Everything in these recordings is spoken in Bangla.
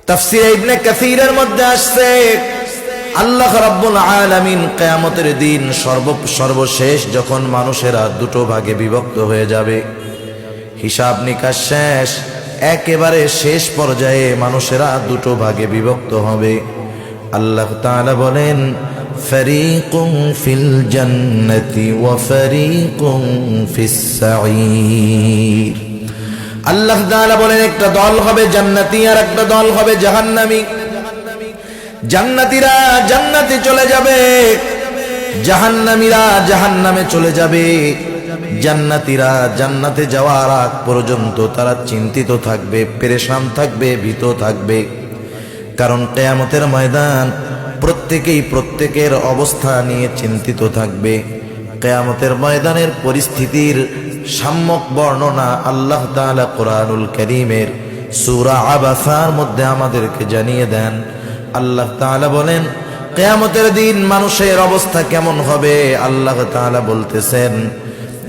তাফসীর ইবনে কাসীরের মধ্যে আসছে আল্লাহ রাব্বুল আলামিন কিয়ামতের দিন সর্বশেষ যখন মানুষেরা দুটো ভাগে বিভক্ত হয়ে যাবে, হিসাব নিকাশ শেষ, একেবারে শেষ পর্যায়ে মানুষেরা দুটো ভাগে বিভক্ত হবে। আল্লাহ তাআলা বলেন ফারীকুন ফিল জান্নাতি ওয়া ফারীকুন ফিস সাঈর। আল্লাহ তাআলা বলেন একটা দল হবে জান্নাতি আর একটা দল হবে জাহান্নামী। জান্নাতীরা জান্নাতে চলে যাবে, জাহান্নামীরা জাহান্নামে চলে যাবে। জান্নাতীরা জান্নাতে যাওয়ার আগ পর্যন্ত তারা চিন্তিত থাকবে, পেরেশান থাকবে, ভীত থাকবে। কারণ কিয়ামতের ময়দান প্রত্যেকেই প্রত্যেকের অবস্থা নিয়ে চিন্তিত থাকবে। কিয়ামতের ময়দানের পরিস্থিতির সম্যক বর্ণনা আল্লাহ তাআলা কোরআনুল কারীমের সূরা আবাসার মধ্যে আমাদেরকে জানিয়ে দেন। আল্লাহ তাআলা বলেন কিয়ামতের দিন মানুষের অবস্থা কেমন হবে। আল্লাহ তাআলা বলতেছেন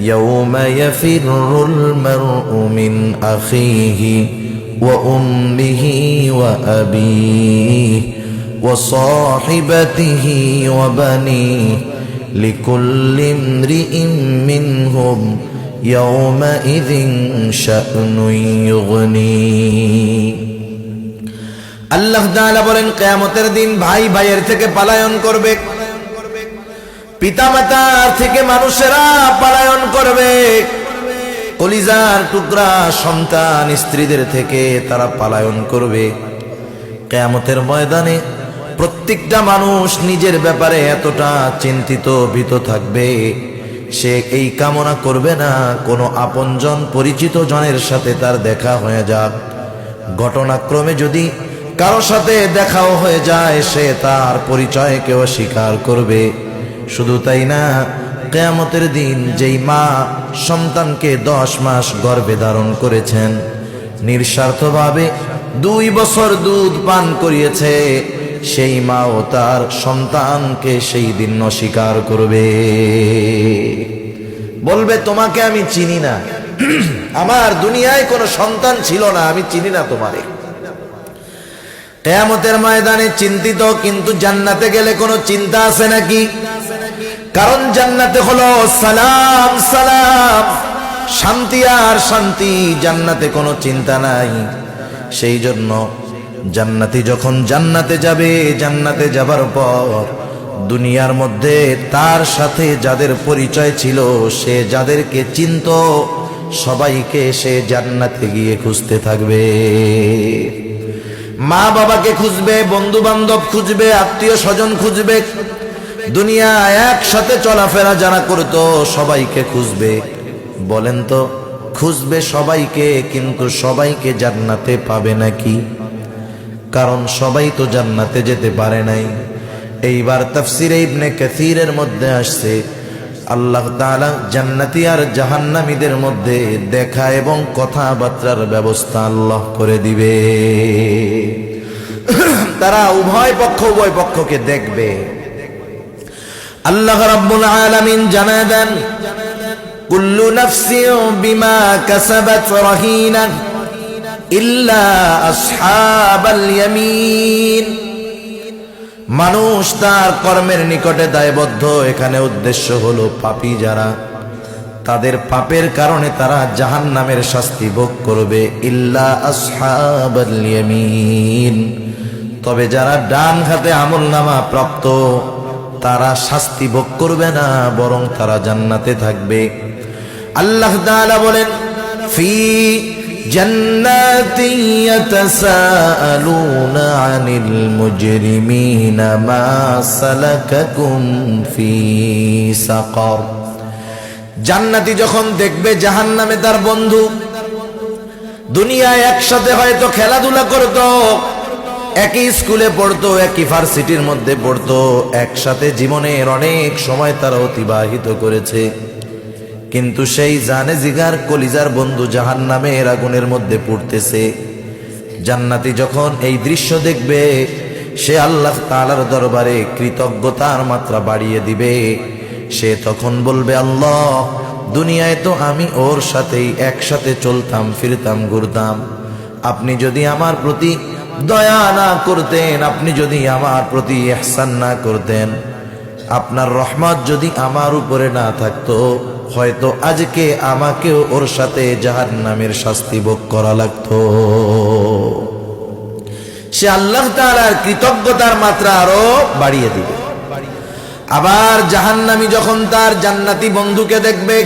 ইয়াউমা ইয়াফিরুল মারউ মিন আখিহি ওয়া উম্মিহি ওয়া আবিহি ওয়া সাহিবাতিহি ওয়া বানিহি লিকুল্লি ইমরিইন মিনহুম ইয়াউমাইযিন শা'নুন ইউগনিহি। আল্লাহ তাআলা বলেন কিয়ামতের দিন ভাই ভাইয়ের থেকে পলায়ন করবে, পিতামাতার থেকে মানুষেরা পলায়ন করবে, কলিজার টুকরা সন্তান স্ত্রীদের থেকে তারা পলায়ন করবে। কিয়ামতের ময়দানে প্রত্যেকটা মানুষ নিজের ব্যাপারে এতটা চিন্তিত ভীত থাকবে, সে এই কামনা করবে না কোনো আপনজন পরিচিত জনের সাথে তার দেখা হয়ে যাক। ঘটনাক্রমে যদি কারো সাথে দেখাও হয়ে যায় সে তার পরিচয়কে অস্বীকার করবে। শুধু তাই না, কিয়ামতের দিন যেই মা সন্তানকে 10 মাস গর্ভে ধারণ করেছেন, নিঃস্বার্থভাবে 2 বছর দুধ পান করিয়েছে, সেই মাও তার সন্তানকে সেই দিন অস্বীকার করবে। বলবে তোমাকে আমি চিনি না, আমার দুনিয়ায় কোনো সন্তান ছিল না, আমি চিনি না তোমারে। কিয়ামতের ময়দানে চিন্তিত, কিন্তু জান্নাতে গেলে কোনো চিন্তা আছে নাকি? কারণ জান্নাতে হলো সালাম সালাম, শান্তি আর শান্তি, জান্নাতে কোনো চিন্তা নাই। সেই জন্য জান্নাতি যখন জান্নাতে যাবে, জান্নাতে যাবার পর দুনিয়ার মধ্যে তার সাথে যাদের পরিচয় ছিল, সে যাদেরকে চিনত সবাইকে সে জান্নাতে গিয়ে খুঁজতে থাকবে। মা বাবাকে খুঁজবে, বন্ধু বান্ধব খুঁজবে, আত্মীয় স্বজন খুঁজবে, দুনিয়া একসাথে চলাফেরা যারা করতো সবাইকে খুঁজবে। বলেন তো, খুঁজবে সবাইকে, কিন্তু সবাইকে জান্নাতে পাবে নাকি? কারণ সবাই তো জান্নাতে যেতে পারে নাই। এইবার তাফসীরে ইবনে কাসীরের মধ্যে আসছে আল্লাহ তাআলা জান্নাতি আর জাহান্নামীদের মধ্যে দেখা এবং কথাবার্তার ব্যবস্থা আল্লাহ করে দিবে। তারা উভয় পক্ষকে দেখবে। আল্লাহ রাব্বুল আলামিন জানায় দেন কুল্লু নাফসিন বিমা কাসাবাত রাহিনা ইল্লা আসহাবাল ইয়ামিন। মানুষ তার কর্মের নিকটে দায়বদ্ধ। এখানে উদ্দেশ্য হলো পাপী যারা, তাদের পাপের কারণে তারা জাহান্নামের শাস্তি ভোগ করবে। ইল্লা আসহাবাল ইয়ামিন, তবে যারা ডান হাতে আমলনামা প্রাপ্ত তারা শাস্তি ভোগ করবে না, বরং তারা জান্নাতে থাকবে। আল্লাহ তাআলা বলেন ফি জান্নাতি ইয়াতাসাআলুনা আনিল মুজরিমিনা মা সালাকাকুম ফি সাকার। জান্নাতি যখন দেখবে জাহান্নামে তার বন্ধু, দুনিয়ায় একসাথে হয়তো খেলাধুলা করতো, একই স্কুলে পড়তো, একই ভার্সিটির মধ্যে পড়তো, একসাথে জীবনের অনেক সময় তারা অতিবাহিত করেছে, কিন্তু সেই জানে জিগার কলিজার বন্ধু জাহান্নামের আগুনের মধ্যে পড়তেছে। জান্নাতি যখন এই দৃশ্য দেখবে, সে আল্লাহ তাআলার দরবারে কৃতজ্ঞতার মাত্রা বাড়িয়ে দিবে। সে তখন বলবে, আল্লাহ, দুনিয়ায় তো আমি ওর সাথেই একসাথে চলতাম, ফিরতাম, ঘুরতাম, আপনি যদি আমার প্রতি দয়া না করতেন, আপনি যদি আমার প্রতি ইহসান না করতেন, আপনার রহমত যদি আমার উপরে না থাকতো, হয়তো আজকে আমাকেও ওর সাথে জাহান্নামের শাস্তি ভোগ করা লাগতো। সে আল্লাহ তাআলার কৃতজ্ঞতার মাত্রা আরো বাড়িয়ে দিবে। আবার জাহান্নামী যখন তার জান্নাতি বন্ধুকে দেখবে,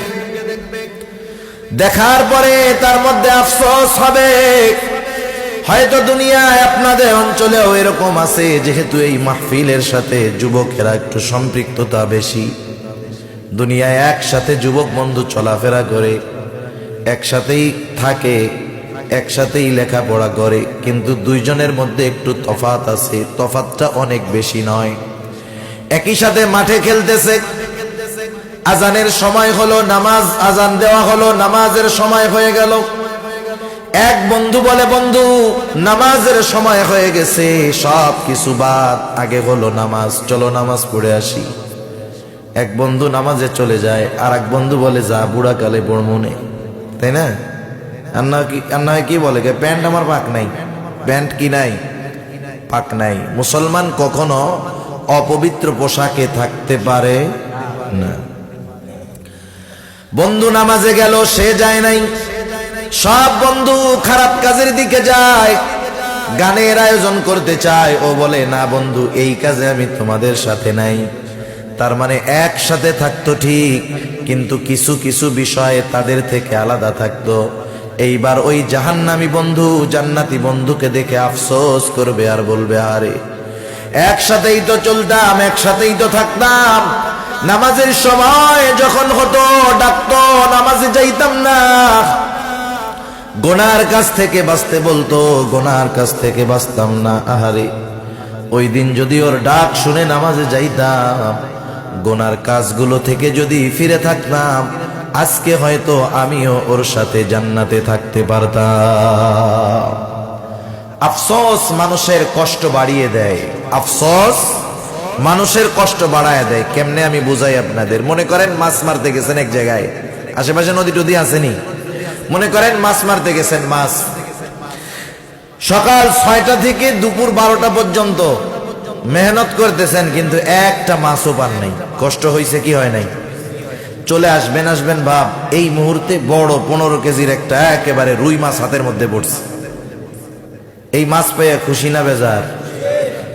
দেখার পরে তার মধ্যে আফসোস হবে। হয়তো দুনিয়ায় আপনাদের অঞ্চলেও এরকম আছে, যেহেতু এই মাহফিলের সাথে যুবকেরা একটু সম্পৃক্ততা বেশি, দুনিয়ায় একসাথে যুবক বন্ধু চলাফেরা করে, একসাথেই থাকে, একসাথেই লেখাপড়া করে, কিন্তু দুইজনের মধ্যে একটু তফাৎ আছে। তফাৎটা অনেক বেশি নয়। একই সাথে মাঠে খেলতেছে, আজানের সময় হলো, নামাজ আজান দেওয়া হলো, নামাজের সময় হয়ে গেল। এক বন্ধু বলে, বন্ধু নামাজের সময় হয়ে গেছে, সব কিছু বাদ, আগে হলো নামাজ, চলো নামাজ পড়ে আসি। এক বন্ধু নামাজে চলে যায়, আর এক বন্ধু বলে, যা বুড়া কালে পড়মনে, তাই না? আন্না কি বলে, প্যান্ট আমার পাক নাই, প্যান্ট কি নাই, পাক নাই। মুসলমান কখনো অপবিত্র পোশাকে থাকতে পারে না। বন্ধু নামাজে গেল, সে যায় নাই। সব বন্ধু খারাপ কাজের দিকে যায়, গানের আয়োজন করতে চায়। ও বলে, না বন্ধু, এই কাজে আমি তোমাদের সাথে নাই। তার মানে একসাথে থাকতো ঠিক, কিন্তু কিছু কিছু বিষয়ে তাদের থেকে আলাদা থাকতো। এইবার ওই জাহান্নামী বন্ধু জান্নাতি বন্ধুকে দেখে আফসোস করবে আর বলবে, আরে একসাথেই তো চলতাম, একসাথেই তো থাকতাম, নামাজের সময় যখন হতো ডাকতো, নামাজে যাইতাম না, গুনার কাছ থেকে বাঁচতে বলতো, গুনার কাছ থেকে বাঁচতাম না। আহারে, ওই দিন যদি ওর ডাক শুনে নামাজে যাইতাম, গুনার কাজগুলো থেকে যদি ফিরে থাকতাম, আজকে হয়তো আমিও ওর সাথে জান্নাতে থাকতে পারতাম। আফসোস মানুষের কষ্ট বাড়িয়ে দেয়, আফসোস মানুষের কষ্ট বাড়ায় দেয়। কেমনে আমি বুঝাই আপনাদের। মনে করেন মাছ মারতে গেছেন এক জায়গায়, আশেপাশে নদী টদী আসেনি, মনে করেন মাছ মারতে গেছেন, মাছ সকাল 6টা থেকে দুপুর 12টা পর্যন্ত মেহনত করতেছেন, কিন্তু একটা মাছও পান নাই। কষ্ট হয়েছে কি হয় নাই? চলে আসবেন আসবেন ভাব, এই মুহূর্তে বড় 15 কেজির একটা একেবারে রুই মাছ হাতের মধ্যে পড়ছে। এই মাছ পেয়ে খুশি না বেজার?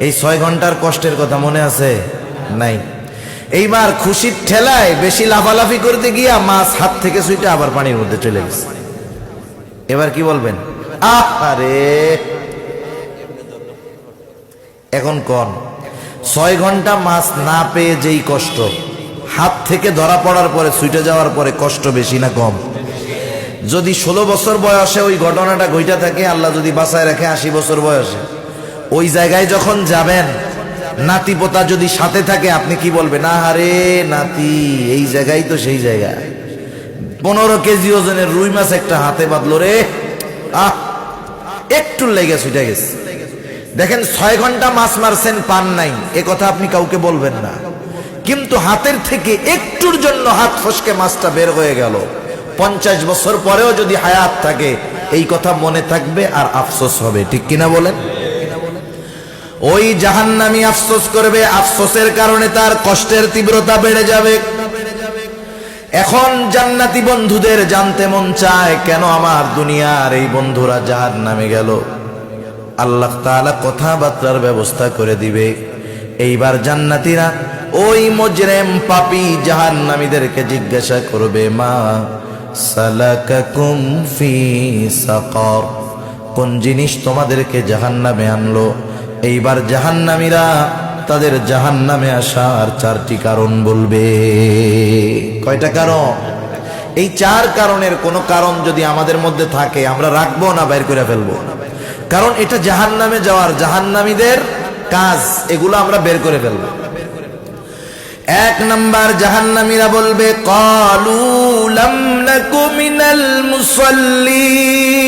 এই 6 ঘন্টার কষ্টের কথা মনে আছে? নাই। এইবার খুশির ঠেলায় বেশি লাফালাফি করতে গিয়া মাছ হাত থেকে ছুটে আবার পানির মধ্যে চলে গেছে। এবার কি বলবেন? আরে এখন কোন 6 ঘন্টা মাছ না পেয়ে যেই কষ্ট, হাত থেকে ধরা পড়ার পরে ছুটে যাওয়ার পরে কষ্ট বেশি না কম? যদি 16 বছর বয়সে ওই ঘটনাটা ঘইটা থাকে, আল্লাহ যদি বাঁচায় রাখে 80 বছর বয়সে, ওই জায়গায় যখন যাবেন, নাতি পোতা যদি সাথে থাকে, আপনি কি বলবেন? না আরে নাতি, এই জায়গায় তো সেই জায়গা, 15 কেজি ওজনের রুই মাছ একটা হাতে বাঁধলো রে, একটু লেগে ছুটে গেছে। দেখেন 6 ঘন্টা মাছ মারছেন, পান নাই, এ কথা আপনি কাউকে বলবেন না, কিন্তু হাতের থেকে একটুর জন্য হাত ফসকে মাছটা বের হয়ে গেল। 50 বছর পরেও যদি হায়াত থাকে, এই কথা মনে থাকবে আর আফসোস হবে, ঠিক কিনা বলেন? ওই জাহান্নামী আফসোস করবে, আফসোসের কারণে তার কষ্টের তীব্রতা বেড়ে যাবে। এখন জান্নাতি বন্ধুদের জানতে মন চায়, কেন আমার দুনিয়ার এই বন্ধুরা জাহান্নামে গেল? আল্লাহ তাআলা কথাবার্তার ব্যবস্থা করে দিবে। এইবার জান্নাতীরা ওই মুজরিম পাপী জাহান্নামীদেরকে জিজ্ঞাসা করবে, মা সালাকাকুম ফি সাকার, কোন জিনিস তোমাদেরকে জাহান্নামে আনলো? এইবার জাহান্নামীরা তাদের জাহান্নামে আসার 4টি কারণ বলবে। কয়টা কারণ? এই 4 কারণের কোন কারণ যদি আমাদের মধ্যে থাকে, আমরা রাখবো না বাইর করে ফেলবো? কারণ এটা জাহান্নামে যাওয়ার, জাহান্নামীদের কাজ, এগুলো আমরা বের করে ফেলবো। 1 নাম্বার, জাহান্নামীরা বলবে, ক্বালু লাম নাকু মিনাল মুসাল্লিন।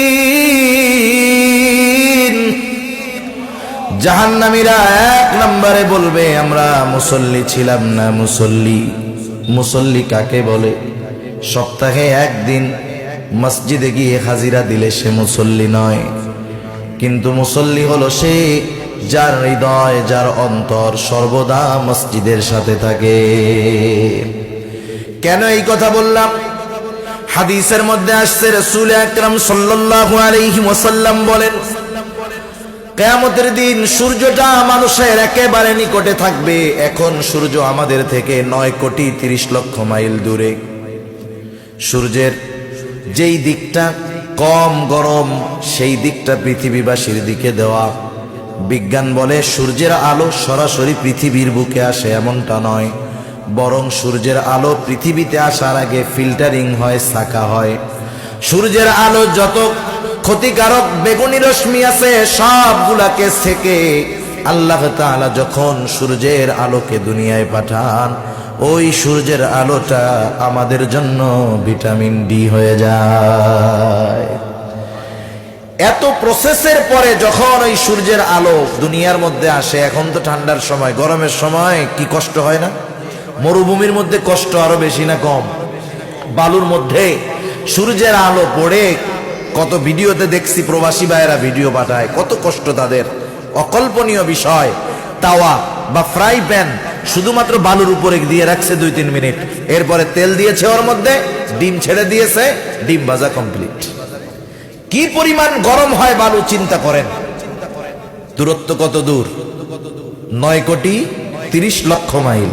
জাহান্নামীরা 1 নম্বরে বলবে, আমরা মুসল্লি ছিলাম না। মুসল্লি, মুসল্লি কাকে বলে? সপ্তাহে 1 দিন মসজিদে গিয়ে হাজিরা দিলে সে মুসল্লি নয়। কিন্তু মুসল্লি হলো সে যার হৃদয়, যার অন্তর সর্বদা মসজিদের সাথে থাকে। কেন এই কথা বললাম? হাদিসের মধ্যে আসছে রাসূল আকরাম সাল্লাল্লাহু আলাইহি ওয়াসাল্লাম বলেন, কিয়ামতের দিন সূর্যটা মানুষের একেবারে নিকটে থাকবে। এখন সূর্য আমাদের থেকে 9,30,00,000 মাইল দূরে। সূর্যের যেই দিকটা কম গরম সেই দিকটা পৃথিবীবাসীর দিকে দেওয়া। বিজ্ঞান বলে সূর্যের আলো সরাসরি পৃথিবীর বুকে আসে এমনটা নয়, বরং সূর্যের আলো পৃথিবীতে আসার আগে ফিল্টারিং হয়, ছাঁকা হয়। সূর্যের আলো যত ক্ষতিকারক বেগুনি রশ্মি আছে সবগুলাকে ছেকে আল্লাহ তাআলা যখন সূর্যের আলোকে দুনিয়ায় পাঠান, ওই সূর্যের আলোটা আমাদের জন্য ভিটামিন ডি হয়ে যায়। এত প্রসেসের পরে যখন ওই সূর্যের আলো দুনিয়ার মধ্যে আসে, এখন তো ঠান্ডার সময়, গরমের সময় কি কষ্ট হয় না? মরুভূমির মধ্যে কষ্ট আরো বেশি না কম? বালুর মধ্যে সূর্যের আলো পড়ে কত ভিডিওতে দেখছি, প্রবাসী ভাইয়েরা ভিডিও পাঠায়, কত কষ্ট তাদের, অকল্পনীয় বিষয়। তাওয়া বা ফ্রাই প্যান শুধুমাত্র বালুর উপরে দিয়ে রাখছে 2-3 মিনিট, এরপরে তেল দিয়েছে, ওর মধ্যে ডিম ছেড়ে দিয়েছে, ডিম ভাজা কমপ্লিট। কি পরিমাণ গরম হয় বালু চিন্তা করেন। দূরত্ব কত দূর? 9,30,00,000 মাইল।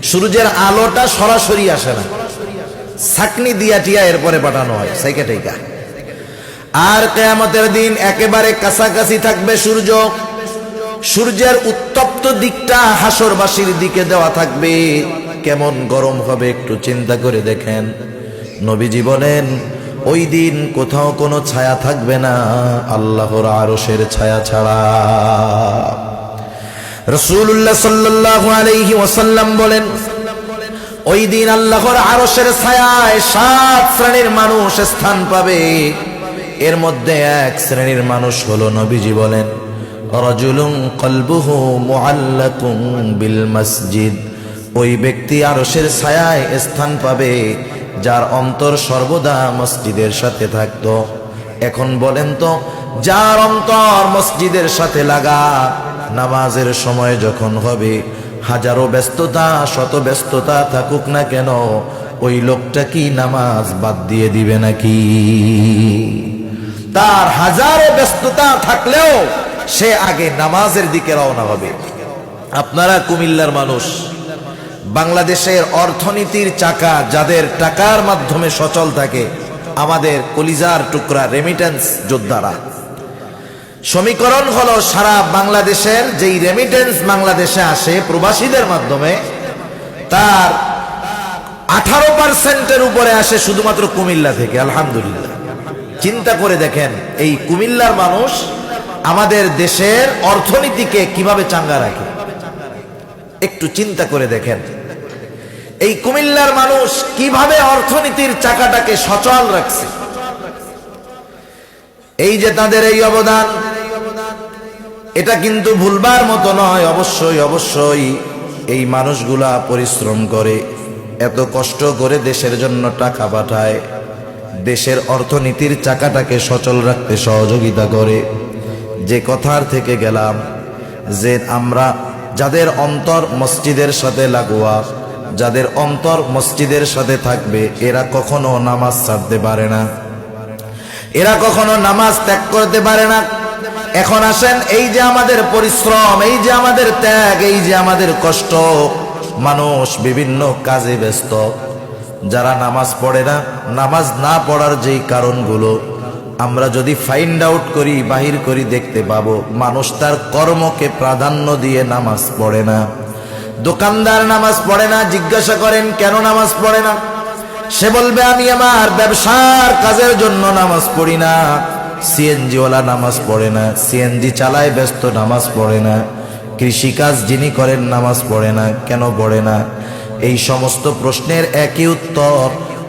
সূর্যের আলোটা সরাসরি আসে না, ছাকনি দিয়া টিয়া এরপরে পাঠানো হয় সাইকা টাইকা। আর কিয়ামতের দিন একেবারে কাছাকাছি থাকবে সূর্য। সূর্যের উত্তপ্ত দিকটা হাসরবাসীর দিকে দেওয়া থাকবে। কেমন গরম হবে একটু চিন্তা করে দেখেন। নবীজি বলেন, ওই দিন কোথাও কোনো ছায়া থাকবে না আল্লাহর আরশের ছায়া ছাড়া। রাসূলুল্লাহ সাল্লাল্লাহু আলাইহি ওয়াসাল্লাম বলেন, ওই দিন আল্লাহর আরশের ছায়ায় 7 শ্রেণীর মানুষ স্থান পাবে। এর মধ্যে এক শ্রেণীর মানুষ হলো, নবীজি বলেন, রাজুলুন কলবুহু মুআল্লাকুন বিল মসজিদ। ওই ব্যক্তি আরশের ছায়ায় স্থান পাবে যার অন্তর সর্বদা মসজিদের সাথে থাকতো। এখন বলেন তো, যার অন্তর মসজিদের সাথে লাগা, নামাজের সময় যখন হবে, হাজারো ব্যস্ততা, শত ব্যস্ততা থাকুক না কেন, ওই লোকটা কি নামাজ বাদ দিয়ে দিবে নাকি? তার হাজারো ব্যস্ততা থাকলেও সে আগে নামাজের দিকে রওনা হবে। আপনারা কুমিল্লার মানুষ, বাংলাদেশের অর্থনীতির চাকা যাদের টাকার মাধ্যমে সচল থাকে, আমাদের কলিজার টুকরা রেমিটেন্স যোদ্ধারা। সমীকরণ হলো, সারা বাংলাদেশের যেই রেমিটেন্স বাংলাদেশে আসে প্রবাসীদের মাধ্যমে, তার 18%-এর উপরে আসে শুধুমাত্র কুমিল্লা থেকে। আলহামদুলিল্লাহ। চিন্তা করে দেখেন, এই কুমিল্লার মানুষ আমাদের দেশের অর্থনীতিকে কিভাবে চাঙ্গা রাখে, একটু চিন্তা করে দেখেন। এই কুমিল্লার মানুষ কিভাবে অর্থনীতির চাকাটাকে সচল রাখছে। এই যে তাদের এই অবদান, এটা কিন্তু ভুলবার মতো নয়। অবশ্যই অবশ্যই এই মানুষগুলা পরিশ্রম করে, এত কষ্ট করে দেশের জন্য টাকা পাঠায়, দেশের অর্থনীতির চাকাটাকে সচল রাখতে সহযোগিতা করে। যে কথার থেকে গেলাম, যে আমরা যাদের অন্তর মসজিদের সাথে লাগোয়া, যাদের অন্তর মসজিদের সাথে থাকবে, এরা কখনো নামাজ ছাড়তে পারে না, এরা কখনো নামাজ ত্যাগ করতে পারে না। এখন আসেন, এই যে আমাদের পরিশ্রম, এই যে আমাদের ত্যাগ, এই যে আমাদের কষ্ট, মানুষ বিভিন্ন কাজে ব্যস্ত। যারা নামাজ পড়ে না, নামাজ না পড়ার যেই কারণগুলো আমরা যদি ফাইন্ড আউট করি, বাহির করি, দেখতে পাবো মানুষ তার কর্মকে প্রাধান্য দিয়ে নামাজ পড়ে না। দোকানদার নামাজ পড়ে না, জিজ্ঞাসা করেন কেন নামাজ পড়ে না, সে বলবে আমি আমার ব্যবসার কাজের জন্য নামাজ পড়ি না। সিএনজিওয়ালা নামাজ পড়ে না, সিএনজি চালায় ব্যস্ত, নামাজ পড়ে না। কৃষিকাজ যিনি করেন নামাজ পড়ে না, কেন পড়ে না? এই সমস্ত প্রশ্নের একই উত্তর,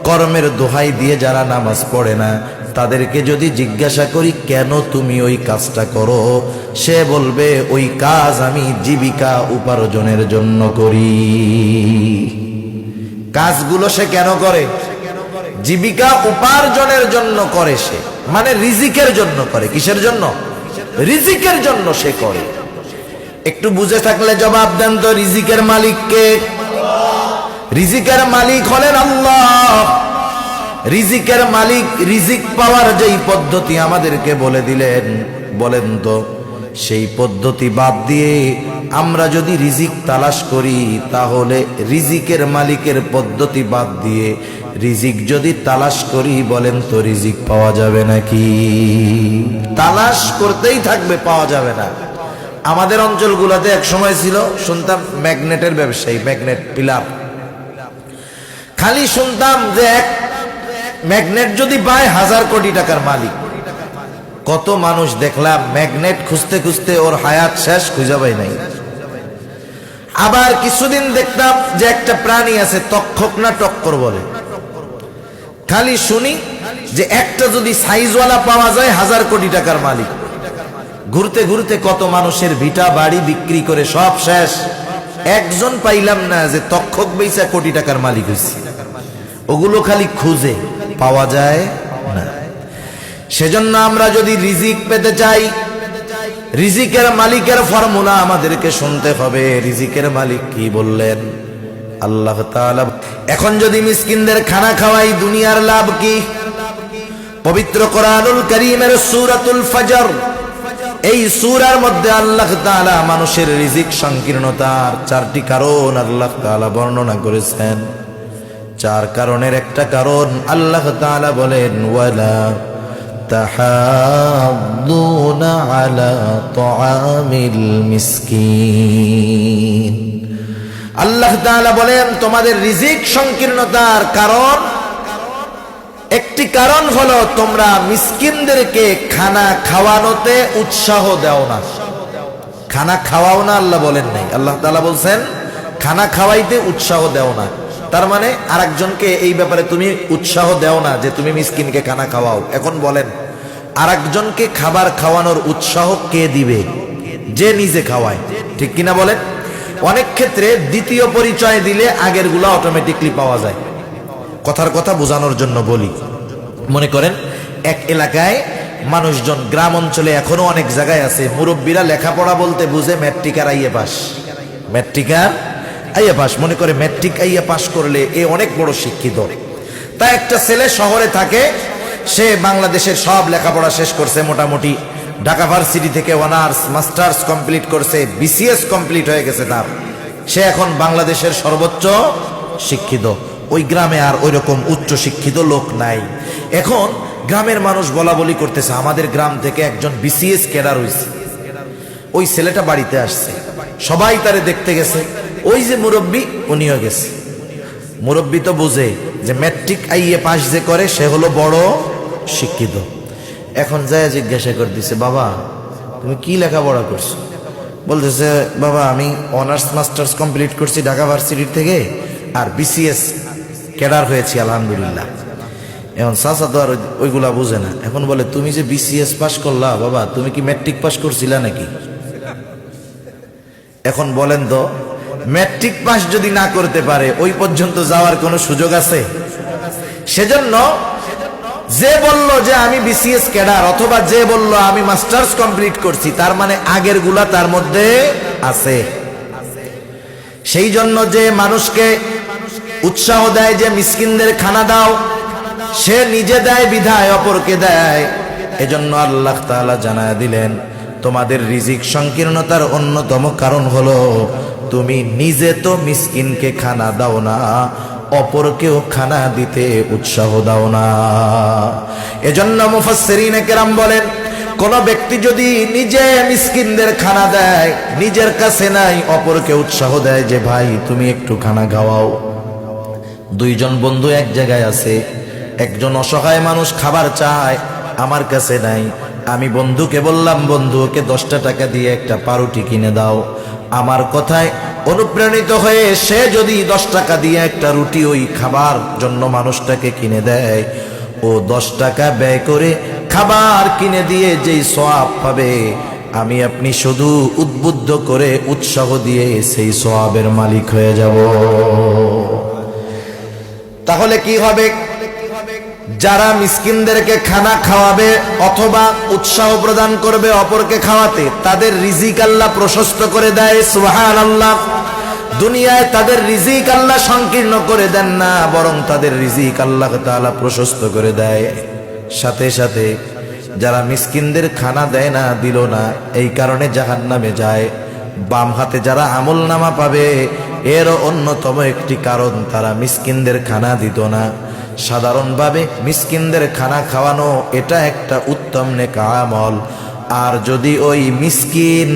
কর্মের দোহাই দিয়ে যারা নামাজ পড়ে না তাদেরকে যদি জিজ্ঞাসা করি কেন তুমি ওই কাজটা করো, সে বলবে ওই কাজ আমি জীবিকা উপার্জনের জন্য করি। কাজগুলো সে কেন করে? জীবিকা উপার্জনের জন্য করে, সে মানে রিজিকের জন্য করে। কিসের জন্য? রিজিকের জন্য সে করে। একটু বুঝে থাকলে জবাব দেন তো, রিজিকের মালিক কে? রিজিকের মালিক হলেন আল্লাহ। রিজিকের মালিক রিজিক পাওয়ার যেই পদ্ধতি আমাদেরকে বলে দিলেন, বলেন তো সেই পদ্ধতি বাদ দিয়ে আমরা যদি রিজিক তালাশ করি, তাহলে রিজিকের মালিকের পদ্ধতি বাদ দিয়ে রিজিক যদি তালাশ করি, বলেন তো রিজিক পাওয়া যাবে নাকি? তালাশ করতেই থাকবে, পাওয়া যাবে না। আমাদের অঞ্চলগুলোতে এক সময় ছিল, শুনতাম ম্যাগনেটের ব্যবসায়ী, ম্যাগনেট পিলার। খালি শুনতাম যে এক ম্যাগনেট যদি পায় 1000 কোটি টাকার মালিক। কত মানুষ দেখলাম ম্যাগনেট খুঁজতে খুঁজতে ওর হায়াত শেষ, খুঁজে পাই নাই। আবার কিছুদিন দেখতাম যে একটা প্রাণী আছে, তক্ষক না টক্কর বলে, খালি শুনি যে একটা যদি সাইজওয়ালা পাওয়া যায় 1000 কোটি টাকার মালিক। ঘুরতে ঘুরতে কত মানুষের ভিটা বাড়ি বিক্রি করে সব শেষ, একজন পাইলাম না যে তক্ষক বেচা কোটি টাকার মালিক হয়েছে। ওগুলো খালি খুঁজে, পাওয়া যায় না। সেজন্য আমরা যদি রিজিক পেতে চাই, রিজিকের মালিকের ফর্মুলা আমাদেরকে শুনতে হবে। রিজিকের মালিক কি বললেন? আল্লাহ তাআলা। এখন যদি মিসকিনদের খানা খাওয়াই, দুনিয়ার লাভ কি? পবিত্র কোরআনুল কারীমের সূরাতুল ফজর, এই সূরার মধ্যে আল্লাহ তাআলা মানুষের রিজিক সংকীর্ণতার 4টি কারণ আল্লাহ তাআলা বর্ণনা করেছেন। 4 কারণের একটা কারণ আল্লাহ তাআলা বলেন, ওয়ালা তাহাদ্দুনা আলা তুআমিল মিসকিন। আল্লাহ তাআলা বলেন তোমাদের রিজিক সংকীর্ণতার কারণ, একটি কারণ হলো তোমরা মিসকিনদেরকে খানা খাওয়ানোতে উৎসাহ দাও না। খানা খাওয়াও না আল্লাহ বলেন নাই, আল্লাহ তাআলা বলছেন খানা খাওয়াইতে উৎসাহ দাও না। তার মানে আরেকজনকে এই ব্যাপারে তুমি উৎসাহ দাও না যে তুমি মিসকিনকে খানা খাওয়াও। এখন বলেন আরেকজনকে খাবার খাওয়ানোর উৎসাহ কে দিবে? যে নিজে খাওয়ায়, ঠিক কিনা বলেন? অনেক ক্ষেত্রে দ্বিতীয় পরিচয় দিলে আগের গুলা অটোমেটিকলি পাওয়া যায়। কথার কথা বোঝানোর জন্য বলি, মনে করেন এক এলাকায় মানুষজন, গ্রাম অঞ্চলে এখনো অনেক জায়গায় আছে, মুরব্বীরা লেখাপড়া বলতে বুঝে ম্যাট্রিক আর আইএ পাস, ম্যাট্রিক আর আইএ পাস মনে করে ম্যাট্রিক আইএ পাস করলে এ অনেক বড় শিক্ষিত। তা একটা ছেলে শহরে থাকে, সে বাংলাদেশের সব লেখাপড়া শেষ করছে, মোটামুটি ঢাকা ভার্সিটি থেকে অনার্স মাস্টার্স কমপ্লিট করছে, বিসিএস কমপ্লিট হয়ে গেছে তার। সে এখন বাংলাদেশের সর্বোচ্চ শিক্ষিত। ওই গ্রামে আর ওই রকম উচ্চ শিক্ষিত লোক নাই। এখন গ্রামের মানুষ বলা বলি করতেছে আমাদের গ্রাম থেকে একজন বিসিএস ক্যাডার হয়েছে। ওই ছেলেটা বাড়িতে আসছে, সবাই তারে দেখতে গেছে। ওই যে মুরব্বী, উনিও গেছে। মুরব্বী তো বুঝে যে ম্যাট্রিক আইএ পাস যে করে সে হলো বড় শিক্ষিত। এখন যায় জিজ্ঞাসা করে দিছে, বাবা তুমি কি লেখাপড়া করছো? বলতেছে, বাবা আমি অনার্স মাস্টার্স কমপ্লিট করছি ঢাকা ভার্সিটি থেকে, আর বিসিএস ক্যাডার হয়েছি আলহামদুলিল্লাহ। এখন চাচা তো আর ওইগুলা বুঝে না। এখন বলে, তুমি যে বিসিএস পাস করলা, বাবা তুমি কি ম্যাট্রিক পাস করছিলা নাকি? এখন বলেন তো, ম্যাট্রিক পাস যদি না করতে পারে ওই পর্যন্ত যাওয়ার কোনো সুযোগ আছে? সেজন্য যে বলল যে আমি বিসিএস ক্যাডার, অথবা যে বলল আমি মাস্টার্স কমপ্লিট করছি, তার মানে আগের গুলা তার মধ্যে আছে। সেই জন্য যে মানুষকে উৎসাহ দেয় যে মিসকিনদের খানা দাও, সে নিজে দেয় বিধায় অপরকে দেয়। এজন্য আল্লাহ তাআলা জানায় দিলেন তোমাদের রিজিক সংকীর্ণতার অন্যতম কারণ হলো তুমি নিজে তো মিসকিনকে খানা দাও না, অপরকেও খানা দিতে উৎসাহ দাও না। এজন্য মুফাসসিরিনে কেরাম বলেন, কোন ব্যক্তি যদি নিজে মিসকিনদের খানা দেয়, নিজের কাছে নাই, অপরকে উৎসাহ দেয় যে ভাই তুমি একটু খানা খাওয়াও। দুইজন বন্ধু এক জায়গায় আছে, একজন অসহায় মানুষ খাবার চায়, আমার কাছে নাই। আমি বন্ধুকে বললাম, বন্ধুকে 10টা টাকা দিয়ে একটা পাউরুটি কিনে দাও। আমার কথায় অনুপ্রাণিত হয়ে সে যদি 10 টাকা দিয়ে একটা রুটি ওই খাবার জন্য মানুষটাকে কিনে দেয়, ও 10 টাকা ব্যয় করে খাবার কিনে দিয়ে যেই সওয়াব পাবে, আমি আপনি শুধু উদ্বুদ্ধ করে উৎসাহ দিয়ে সেই সওয়াবের মালিক হয়ে যাব। তাহলে কি হবে? যারা মিসকিনদেরকে খানা খাওয়াবে অথবা উৎসাহ প্রদান করবে অপরকে খাওয়াতে, তাদের রিজিক আল্লাহ প্রশস্ত করে দেয়। সুবহানাল্লাহ। দুনিয়ায় তাদের রিজিক আল্লাহ সংকীর্ণ করে দেন না, বরং তাদের রিজিক আল্লাহ তাআলা প্রশস্ত করে দেয়। সাথে সাথে যারা মিসকিনদের খানা দেয় না, দিল না, এই কারণে জাহান্নামে যায়। বাম হাতে যারা আমলনামা পাবে, এর অন্যতম একটি কারণ তারা মিসকিনদের খানা দিত না। সাধারণভাবে মিসকিনদের খানা খাওয়ানো এটা একটা উত্তম নেক আমল। আর যদি ওই মিসকিন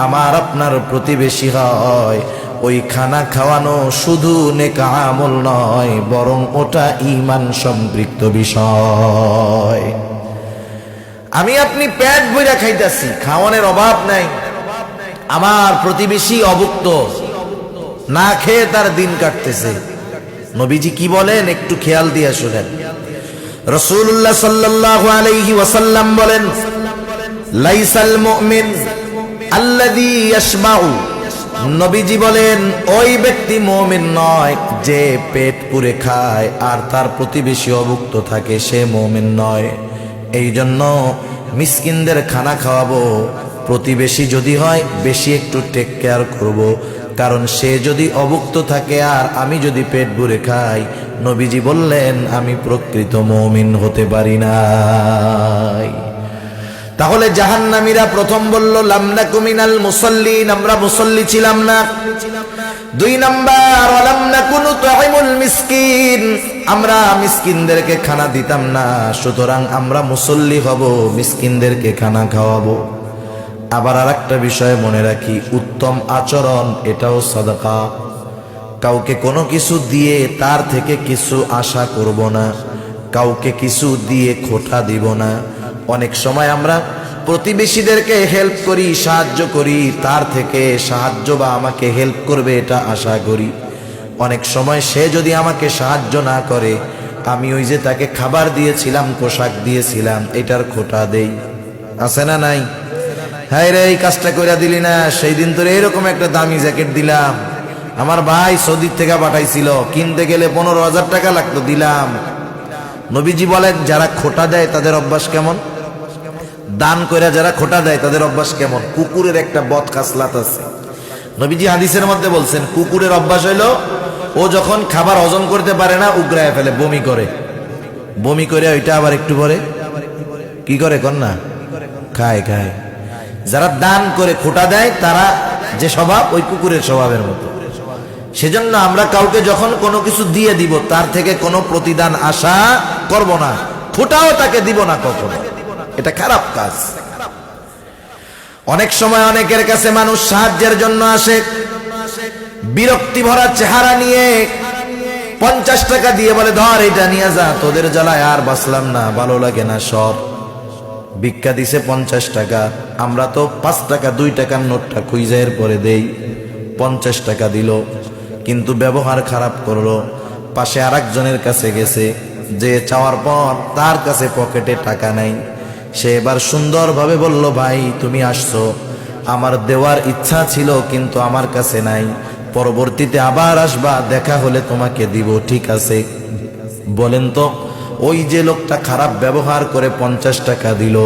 আমার আপনার প্রতিবেশী হয়, ওই খানা খাওয়ানো শুধু নেক আমল নয়, বরং ওটা ঈমান সম্পৃক্ত বিষয়। আমি আপনি পেট ভরে খাইতেছি, খাওয়ানোর অভাব নাই, আমার প্রতিবেশী অভুক্ত, না খেয়ে তার দিন কাটতেছে। নবীজি কি বলেন একটু খেয়াল দিয়ে শুনেন। রাসূলুল্লাহ সাল্লাল্লাহু আলাইহি ওয়াসাল্লাম বলেন, লাইসাল মুমিন আল্লাযী ইয়াশবাউ। নবীজি বলেন, ওই ব্যক্তি মুমিন নয় যে পেট পুরে খায় আর তার প্রতিবেশী অভুক্ত থাকে, সে মুমিন নয়। এই জন্য মিসকিনদের খানা খাওয়াবো, প্রতিবেশী যদি হয় বেশি একটু টেক কেয়ার করব, কারণ সে যদি অভুক্ত থাকে আর আমি যদি পেট ভরে খাই, নবীজি বললেন আমি প্রকৃত মুমিন হতে পারি নাই। তাহলে জাহান্নামীরা প্রথম বলল লাম নাকু মিনাল মুসাল্লিন, আমরা মুসল্লি ছিলাম না। 2 নাম্বার ওয়ালাম নাকু নুতঈমুল মিসকিন, আমরা মিসকিনদেরকে খানা দিতাম না, সুতরাং আমরা মুসল্লি হব, মিসকিনদেরকে খানা খাওয়াবো। আবার আরেকটা বিষয় মনে রাখি, উত্তম আচরণ এটাও সাদাকা। কাউকে কোনো কিছু দিয়ে তার থেকে কিছু আশা করব না, কাউকে কিছু দিয়ে খোটা দিব না। অনেক সময় আমরা প্রতিবেশীদেরকে হেল্প করি, সাহায্য করি, তার থেকে সাহায্য বা আমাকে হেল্প করবে এটা আশা করি। অনেক সময় সে যদি আমাকে সাহায্য না করে, আমি ওই যে তাকে খাবার দিয়েছিলাম, পোশাক দিয়েছিলাম, এটার খোটা দেই। আছে না নাই? হ্যাঁ রে, এই কাজটা কইরা দিলি না, সেই দিন তোর এরকম একটা দামি জ্যাকেট দিলাম, আমার ভাই সৌদির থেকে পাঠাইছিল, কিনতে গেলে 15,000 টাকা লাগতো, দিলাম। নবীজি বলেন যারা খোটা দেয় তাদের অভ্যাস কেমন? দান কইরা যারা খোটা দেয় তাদের অভ্যাস কেমন? কুকুরের একটা বদ খাসলাত আছে। নবীজি হাদিসের মধ্যে বলছেন, কুকুরের অভ্যাস হইলো ও যখন খাবার হজম করতে পারে না, উগরায় ফেলে, বমি করে। বমি করে ওইটা আবার একটু পরে কি করে কন্যা খায় খায়। যারা দান করে খোটা দেয় তারা যে স্বভাব, ওই কুকুরের স্বভাবের মতো। সেজন্য আমরা কাউকে যখন কোনো কিছু দিয়ে দিব, তার থেকে কোনো প্রতিদান আশা করব না, খোটাও তাকে দিব না কখনো, এটা খারাপ কাজ। অনেক সময় অনেকের কাছে মানুষ সাহায্যের জন্য আসে, বিরক্তি ভরা চেহারা নিয়ে 50 টাকা দিয়ে বলে ধর এটা নিয়ে যা, তোদের জ্বালায় আর বাঁচলাম না, ভালো লাগে না, সর। ভিক্ষা দিছে 50 টাকা, আমরা তো 5 টাকা 2 টাকার নোটটা খুঁজের পরে দেই। 50 টাকা দিল, কিন্তু ব্যবহার খারাপ করলো। পাশে আরেকজনের কাছে গেছে, যে চাওয়ার পর তার কাছে পকেটে টাকা নাই। সে এবার সুন্দরভাবে বলল, ভাই তুমি আসছো, আমার দেওয়ার ইচ্ছা ছিল কিন্তু আমার কাছে নাই, পরবর্তীতে আবার আসবা, দেখা হলে তোমাকে দিব, ঠিক আছে? বলেন তো, ওই যে লোকটা খারাপ ব্যবহার করে 50 টাকা দিল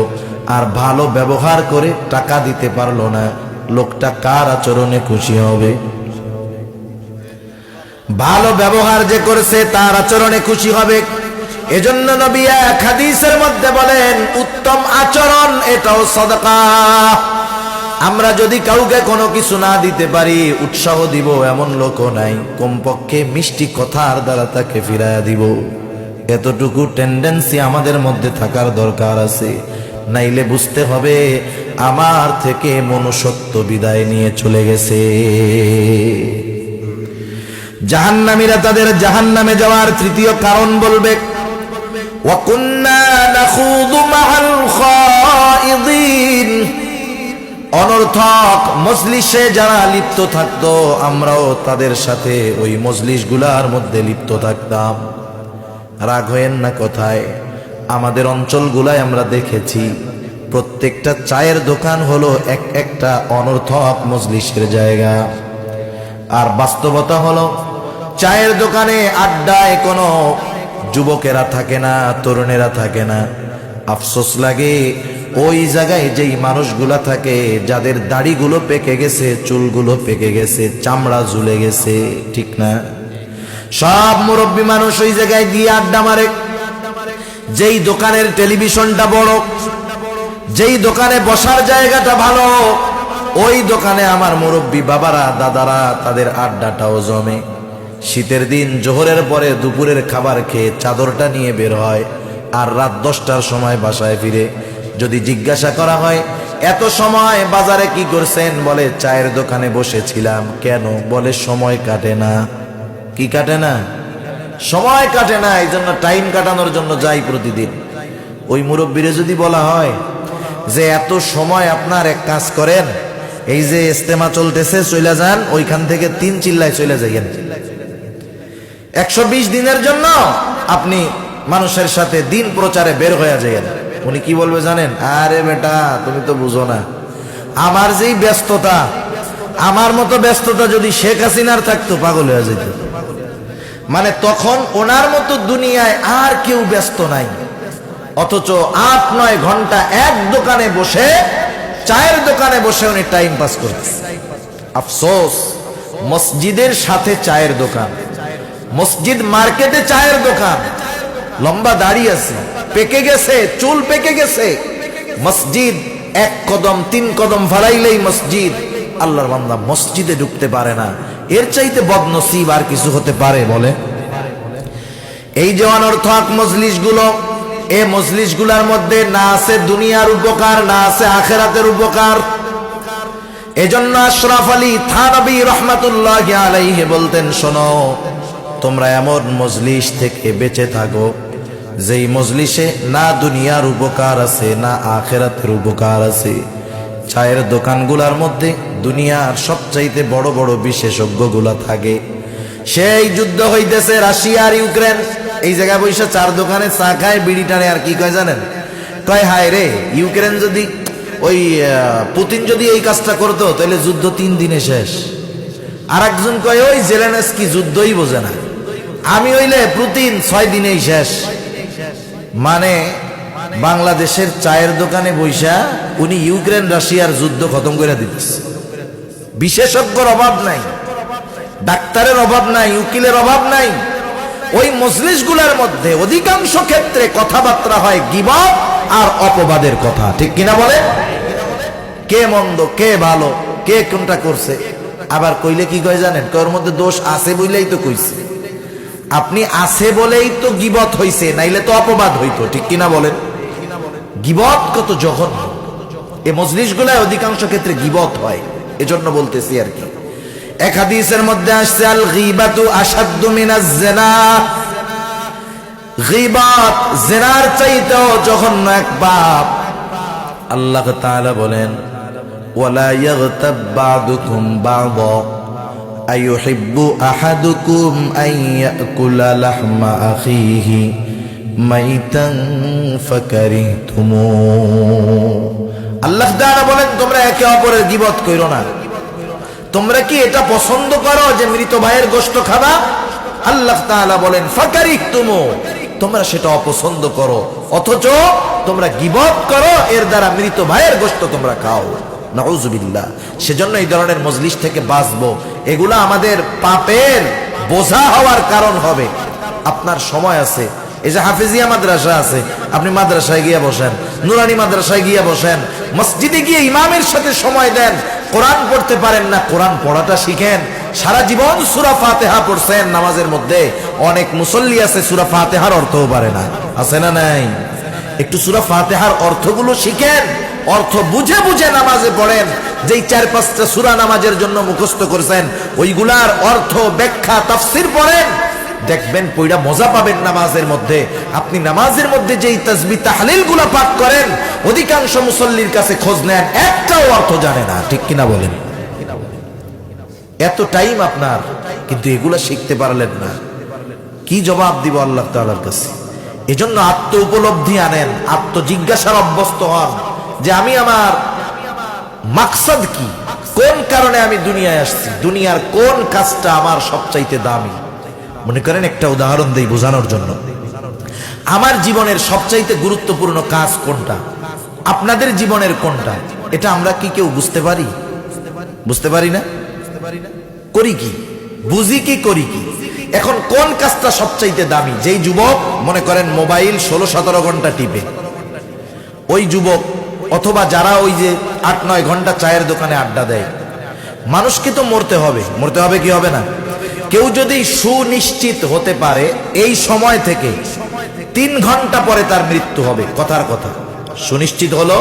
আর ভালো ব্যবহার করে টাকা দিতে পারলো না, লোকটা কার আচরণে খুশি হবে? ভালো ব্যবহার যে করেছে তার আচরণে খুশি হবে। এজন্য নবী এক হাদিসের মধ্যে বলেন, উত্তম আচরণ এটাও সাদাকা। আমরা যদি কাউকে কোনো কিছু না দিতে পারি, উৎসাহ দিব এমন লোকও নাই, কমপক্ষে মিষ্টি কথার দ্বারা তাকে ফিরাইয়া দিব, এতটুকু টেন্ডেন্সি আমাদের মধ্যে থাকার দরকার আছে। নাইলে বুঝতে হবে আমার থেকে মনুষ্যত্ব বিদায় নিয়ে চলে গেছে। জাহান্নামীরা তাদের জাহান্নামে যাওয়ার তৃতীয় কারণ বলবে, ওয়াকুন্না নাখুযু মাআল খায়িদিন। অনর্থক মজলিসে যারা লিপ্ত থাকতো, আমরাও তাদের সাথে ওই মজলিসগুলার মধ্যে লিপ্ত থাকতাম। রাগ হয়েন না কথায়, আমাদের অঞ্চলগুলায় আমরা দেখেছি প্রত্যেকটা চায়ের দোকান হলো একটা অনর্থক মজলিসের জায়গা। আর বাস্তবতা হলো চায়ের দোকানে আড্ডায় কোনো যুবকেরা থাকে না, তরুণেরা থাকে না। আফসোস লাগে ওই জায়গায় যেই মানুষগুলা থাকে যাদের দাড়িগুলো পেকে গেছে, চুলগুলো পেকে গেছে, চামড়া ঝুলে গেছে, ঠিক না? সব মুরব্বী মানুষ ওই জায়গায় দিয়ে আড্ডা মারে। যেই দোকানের টেলিভিশনটা বড়, যেই দোকানে বসার জায়গাটা ভালো, ওই দোকানে আমার মুরব্বী বাবারা, দাদারা তাদের আড্ডাটাও জমে। শীতের দিন জোহরের পরে দুপুরের খাবার খেয়ে চাদরটা নিয়ে বের হয়, আর রাত 10টার সময় বাসায় ফিরে। যদি জিজ্ঞাসা করা হয় এত সময় বাজারে কি করছেন, বলে চায়ের দোকানে বসেছিলাম। কেন? বলে সময় কাটে না। কি কাটে না? সময় কাটে না, এই জন্য টাইম কাটানোর জন্য যাই প্রতিদিন। ওই মুরব্বীরে যদি বলা হয় যে এত সময় আপনার এক কাজ করেন, এই যে ইস্তেমা চলতেছে চলে যান, ওইখান থেকে 3 চিল্লায় চলে যাইয়েন, 120 দিনের জন্য আপনি মানুষের সাথে দিন প্রচারে বের হয়ে যাইয়েন। উনি কি বলবে জানেন? আরে বেটা তুমি তো বুঝো না, আমার যেই ব্যস্ততা, আমার মতো ব্যস্ততা যদি শেখ হাসিনার থাকতো পাগল হয়ে যেত। মানে তখন ওনার মতো দুনিয়ায় আর কেউ ব্যস্ত নাই, অথচ 8-9 ঘন্টা এক দোকানে বসে, চায়ের দোকানে বসে উনি টাইম পাস করতেন। আফসোস, মসজিদের সাথে চায়ের দোকান, মসজিদ মার্কেটে চায়ের দোকান, লম্বা দাড়ি আছে, পেকে গেছে, চুল পেকে গেছে। মসজিদ 1 কদম 3 কদম ফালাইলেই মসজিদ। আল্লাহর বান্দা মসজিদে ঢুকতে পারে না। এর চাইতে বদনসিব আর কিছু হতে পারে? বলে। এই যে অনর্থক মজলিসগুলো, এই মজলিসগুলোর মধ্যে না আছে দুনিয়ার উপকার, না আছে আখিরাতের উপকার। এজন্য আশরাফ আলী থানভী রহমাতুল্লাহি আলাইহি বলতেন, শোনো, তোমরা এমন মজলিস থেকে বেঁচে থাকো যেই মজলিসে না দুনিয়ার উপকার আছে, না আখিরাতের উপকার আছে। চায়ের দোকানগুলোর মধ্যে দুনিয়ার সবচাইতে বড় বড় বিশেষজ্ঞগুলা থাকে। সেই যুদ্ধ হইতেছে রাশিয়া আর ইউক্রেন। এই জায়গায় বসে চার দোকানে চা খায়, বিড়ি টানে, আর কি কয় জানেন? কয় হায় রে, ইউক্রেন যদি, ওই পুতিন যদি এই কাজটা করতো তাহলে যুদ্ধ 3 দিনে শেষ। আর একজন কয় ওই জেলেনস্কি যুদ্ধই বোঝে না, আমি হইলে পুতিন 6 দিনেই শেষ। মানে বাংলাদেশের চায়ের দোকানে বৈশা উনি ইউক্রেন রাশিয়ার যুদ্ধ খতম করে দিচ্ছে। বিশেষজ্ঞর অভাব নাই, ডাক্তারের অভাব নাই, উকিলের অভাব নাই। ওই মজলিসগুলোর মধ্যে অধিকাংশ ক্ষেত্রে কথাবার্তা হয় গীবত আর অপবাদের কথা, ঠিক কিনা বলে? কে মন্দ, কে ভালো, কে কোনটা করছে। আবার কইলে কি কয় জানেন? ওর মধ্যে দোষ আছে বলেই তো কইছে। আপনি আছে বলেই তো গীবত হইছে, নাইলে তো অপবাদ হইতো, ঠিক কিনা বলেন? গীবত কত জঘন্য। এই মজলিসগুলোয় অধিকাংশ ক্ষেত্রে গীবত হয়, এজন্য বলতেছি আর কি। এক হাদিসের মধ্যে আসছে, আল গীবাতু আশাদ্দু মিনাজ জিনা, গীবত জিনার চাইতেও জঘন্য এক পাপ। আল্লাহ তাআলা বলেন, ওয়ালা ইয়াগতাব বা'দুকুম বা'দা আইয়ুহিব্বু আহাদুকুম আন ইয়াকুলা লাহমা আখিহি মাইতান ফাকারিহতুমু। আল্লাহ তাআলা বলেন, তোমরা একে অপরের গীবত কইরো না। তোমরা কি এটা পছন্দ করো যে মৃত ভাইয়ের গোশত খাবা? আল্লাহ তাআলা বলেন ফাকারিহতুমু, তোমরা সেটা অপছন্দ করো, অথচ তোমরা গীবত করো, এর দ্বারা মৃত ভাইয়ের গোশত তোমরা খাও। নাউযুবিল্লাহ। সেজন্য এই ধরনের মজলিস থেকে বাঁচবো। এগুলা আমাদের পাপের বোঝা হওয়ার কারণ হবে। আপনার সময় আছে, এই যে হাফিজিয়া মাদ্রাসা আছে, আপনি মাদ্রাসায় গিয়ে বসেন, নুরানি মাদ্রাসায় গিয়ে বসেন, মসজিদে গিয়ে ইমামের সাথে সময় দেন। কোরআন পড়তে পারেন না, কোরআন পড়াটা শিখেন। সারা জীবন সূরা ফাতিহা পড়ছেন নামাজের মধ্যে, অনেক মুসল্লি আছে সূরা ফাতিহার অর্থও পারে না, আছে না নাই? একটু সূরা ফাতিহার অর্থগুলো শিখেন, অর্থ বুঝে বুঝে নামাজে পড়েন। যেই 4-5টা সূরা নামাজের জন্য মুখস্থ করেছেন, ওইগুলার অর্থ, ব্যাখ্যা, তাফসীর পড়েন, দেখবেন পয়টা মজা পাবেন নামাজের মধ্যে। আপনি নামাজের মধ্যে যেই তাসবিহ তাহলিল গুলা পাঠ করেন, অধিকাংশ মুসল্লির কাছে খোঁজ নেন, একটাও অর্থ জানে না, ঠিক কিনা বলেন? এত টাইম আপনার, কিন্তু এগুলা শিখতে পারলেন না, কি জবাব দিব আল্লাহ তাআলার কাছে? এজন্য আত্ম উপলব্ধি আনেন, আত্মজিজ্ঞাসার অভ্যস্ত হন যে আমি, আমার মাকসাদ কি, কোন কারণে আমি দুনিয়ায় আসছি, দুনিয়ার কোন কাজটা আমার সবচাইতে দামি। মনে করেন একটা উদাহরণ দেই বোঝানোর জন্য। আমার জীবনের সবচাইতে গুরুত্বপূর্ণ কাজ কোনটা, আপনাদের জীবনের কোনটা, এটা আমরা কি কেউ বুঝতে পারি? বুঝতে পারি না। করি কি, বুঝি কি, করি কি? এখন কোন কাজটা সবচাইতে দামি? যেই যুবক মনে করেন মোবাইল 16-17 ঘন্টা টিপে, ওই যুবক, অথবা যারা ওই যে 8-9 ঘন্টা চায়ের দোকানে আড্ডা দেয়, মানুষকে তো মরতে হবে, মরতে হবে কি হবে না? কেউ যদি সুনিশ্চিত হতে পারে এই সময় থেকে 3 ঘন্টা পরে তার মৃত্যু হবে, কথার কথা সুনিশ্চিত হলো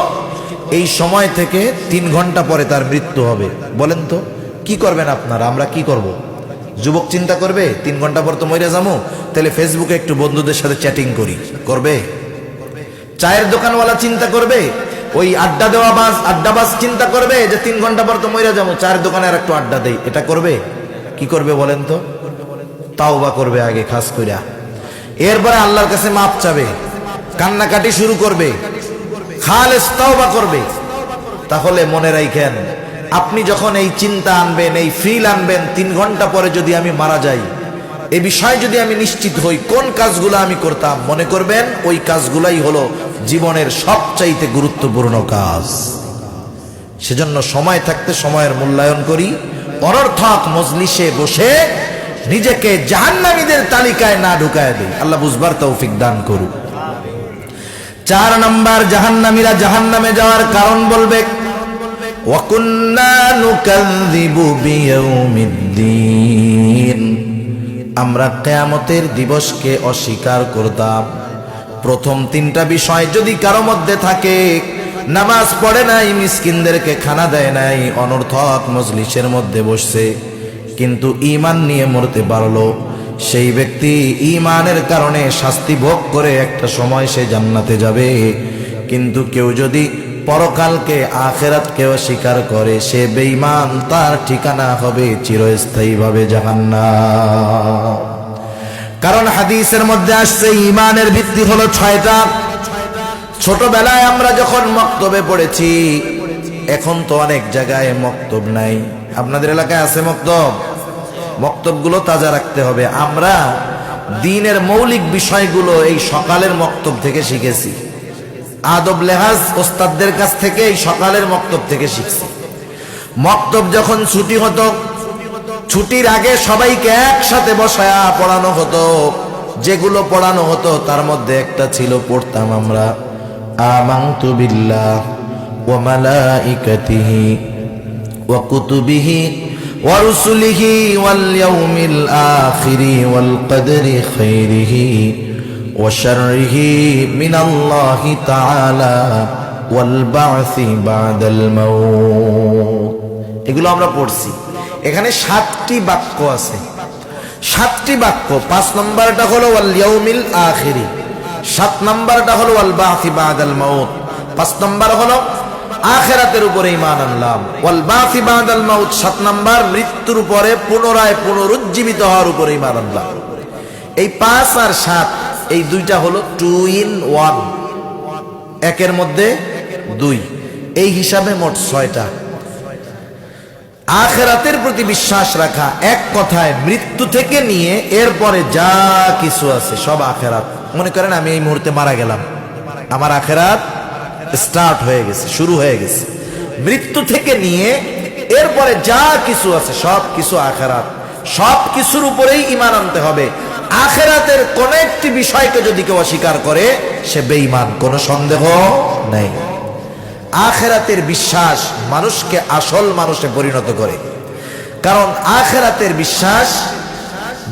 এই সময় থেকে 3 ঘন্টা পরে তার মৃত্যু হবে, বলেন তো কি করবেন আপনারা? আমরা কি করব? যুবক চিন্তা করবে 3 ঘন্টা পর তো মরে যাবো, তাহলে ফেসবুকে একটু বন্ধুদের সাথে চ্যাটিং করি, করবে? চায়ের দোকানওয়ালা চিন্তা করবে, ওই আড্ডাবাজ চিন্তা করবে যে 3 ঘন্টা পর তো মরে যাবো, চায়ের দোকানে আর একটু আড্ডা দেই, এটা করবে? কি করবে বলেন তো? তাওবা করবে আগে খাস কইরা, এরপরে আল্লাহর কাছে মাপ চাবে, কান্নাকাটি শুরু করবে, খালেস তাওবা করবে। তাহলে মনে রাখেন, আপনি যখন এই চিন্তা আনবেন, এই ফিল আনবেন, 3 ঘন্টা পরে যদি আমি মারা যাই, এ বিষয়ে যদি আমি নিশ্চিত হই কোন কাজগুলো আমি করতাম, মনে করবেন ওই কাজগুলাই হলো জীবনের সবচাইতে গুরুত্বপূর্ণ কাজ। সেজন্য সময় থাকতে সময়ের মূল্যায়ন করি, অনর্থক মজলিসে বসে নিজেকে জাহান্নামীদের তালিকায় না ঢুকায় দেই। আল্লাহ বুঝবার তৌফিক দান করুক। 4 নাম্বার, জাহান্নামীরা জাহান্নামে যাওয়ার কারণ বলবে, ওয়াকুন্না নুকাযযিবু বিয়াউমিদ্দিন, আমরা কিয়ামতের দিবসকে অস্বীকার করতাম। প্রথম 3টা বিষয় যদি কারো মধ্যে থাকে, নামাজ পড়ে নাই, মিসকিনদেরকে খানা দেয় নাই, অনর্থক মজলিসের মধ্যে বসছে, কিন্তু ঈমান নিয়ে মরতে পারলো, সেই ব্যক্তি ঈমানের কারণে শাস্তি ভোগ করে একটা সময় সে জান্নাতে যাবে। কিন্তু কেউ যদি পরকালকে, আখিরাতকে অস্বীকার করে, সে বেঈমান, তার ঠিকানা হবে চিরস্থায়ীভাবে জাহান্নাম। কারণ হাদিসের মধ্যে আসছে ঈমানের ভিত্তি হলো 6টা। ছোটবেলায় আমরা যখন মক্তবে পড়েছি, এখন তো অনেক জায়গায় মক্তব নাই। আপনাদের এলাকায় আছে মক্তব? মক্তবগুলো তাজা রাখতে হবে। আমরা দ্বীনের মৌলিক বিষয়গুলো এই সকালের মক্তব থেকে শিখেছি, আদব লেহাজ ওস্তাদদের কাছ থেকে এই সকালের মক্তব থেকে শিখছি। মক্তব যখন ছুটি হতো, ছুটির আগে সবাইকে একসাথে বসায়া পড়ানো হতো। যেগুলো পড়ানো হতো তার মধ্যে একটা ছিল, পড়তাম আমরা, আমানতু বিল্লাহ ওয়া মালাইকাতিহি ওয়া কুতুবিহি ওয়া রুসুলিহি ওয়াল ইয়াউমিল আখিরি ওয়াল কদরি খাইরিহি ওয়া শাররিহি মিনাল্লাহি তাআলা ওয়াল বা'সি বা'দাল মাউত। এগুলো আমরা পড়ছি। এখানে 7টি বাক্য আছে, 7টি বাক্য। 5 নম্বরটা হলো ওয়াল ইয়াউমিল আখিরি, 7 নম্বরটা হলো ওয়াল বা'সি বা'দাল মাউত, 5 নম্বর হলো আখিরাতের উপরে ঈমান আনলাম, ওয়াল বা'সি বা'দাল মাউত 7 নম্বর মৃত্যুর উপরে পুনরায় পুনরুজ্জীবিত হওয়ার উপরে ঈমান আনলাম। এই 5 আর 7 এই 2টা হলো 2 in 1, একের মধ্যে 2, এই হিসাবে মোট 6টা। আখিরাতের প্রতি বিশ্বাস রাখা, এক কথায় মৃত্যু থেকে নিয়ে এরপরে যা কিছু আছে সব আখিরাত। মনে করেন আমি এই মুহূর্তে মারা গেলাম, আমার আখিরাত স্টার্ট হয়ে গেছে, শুরু হয়ে গেছে। মৃত্যু থেকে নিয়ে এরপরে যা কিছু আছে সব কিছু আখিরাত, সব কিছুর উপরেই ঈমান আনতে হবে। আখিরাতের কোন একটি বিষয়কে যদি কেউ অস্বীকার করে সে বেঈমান, কোনো সন্দেহ নেই। আখিরাতের বিশ্বাস মানুষকে আসল মানুষে পরিণত করে। কারণ আখিরাতের বিশ্বাস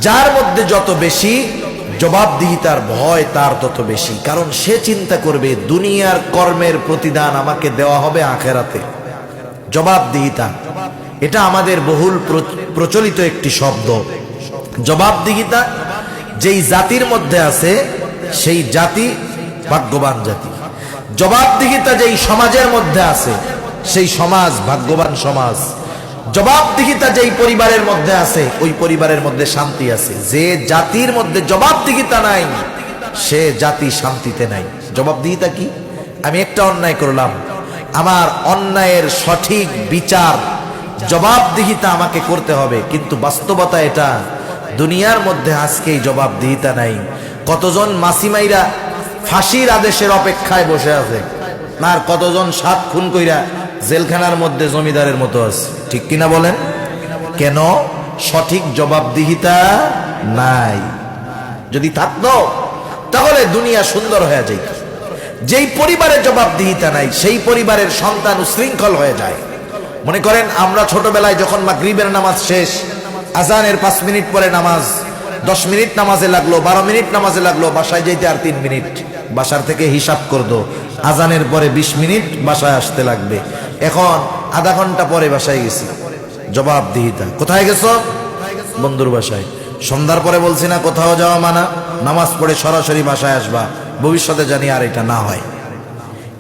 যার মধ্যে যত বেশি, জবাবদিহিতার ভয় তার তত বেশি। কারণ সে চিন্তা করবে দুনিয়ার কর্মের প্রতিদান আমাকে দেওয়া হবে আখিরাতে। জবাবদিহিতা, এটা আমাদের বহুল প্রচলিত একটি শব্দ। জবাবদিহিতা যেই জাতির মধ্যে আছে সেই জাতি ভাগ্যবান জাতি। জবাবদিহিতা যেই সমাজের মধ্যে আছে সেই সমাজ ভাগ্যবান সমাজ। জবাবদিহিতা যেই পরিবারের মধ্যে আছে ওই পরিবারের মধ্যে শান্তি আছে। যে জাতির মধ্যে জবাবদিহিতা নাই সে জাতি শান্তিতে নাই। জবাবদিহিতা কি? আমি একটা অন্যায় করলাম, আমার অন্যায়ের সঠিক বিচার, জবাবদিহিতা আমাকে করতে হবে। কিন্তু বাস্তবতা এটা, দুনিয়ার মধ্যে আজকে এই জবাবদিহিতা নাই। কতজন মাসিমাইরা ফাঁসির আদেশের অপেক্ষায় বসে আছে, আর কতজন 7 খুন কইরা জেলখানার মধ্যে জমিদারের মতো আছে। ঠিক কিনা বলেন? কেন? সঠিক জবাবদিহিতা নাই। যদি থাকতো তাহলে দুনিয়া সুন্দর হয়ে যেত। যেই পরিবারে জবাবদিহিতা নাই সেই পরিবারের সন্তান উশৃঙ্খল হয়ে যায়। মনে করেন আমরা ছোটবেলায় যখন মাগরিবের নামাজ শেষ, আজানের 5 মিনিট পরে নামাজ, 10 মিনিট নামাজে লাগলো, 12 মিনিট নামাজে লাগলো, বাসায় যেতে আর 3 মিনিট, বাসার থেকে হিসাব করতো আজানের পরে 20 মিনিট বাসায় আসতে লাগবে। এখন আধা ঘন্টা পরে বাসায় গেছি, জবাবদিহিতা। কোথায় গেছো? বন্ধুর বাসায়। সন্ধ্যার পরে বলছি না কোথাও যাওয়া মানা, নামাজ পড়ে সরাসরি বাসায় আসবা, ভবিষ্যতে জানি আর এটা না হয়।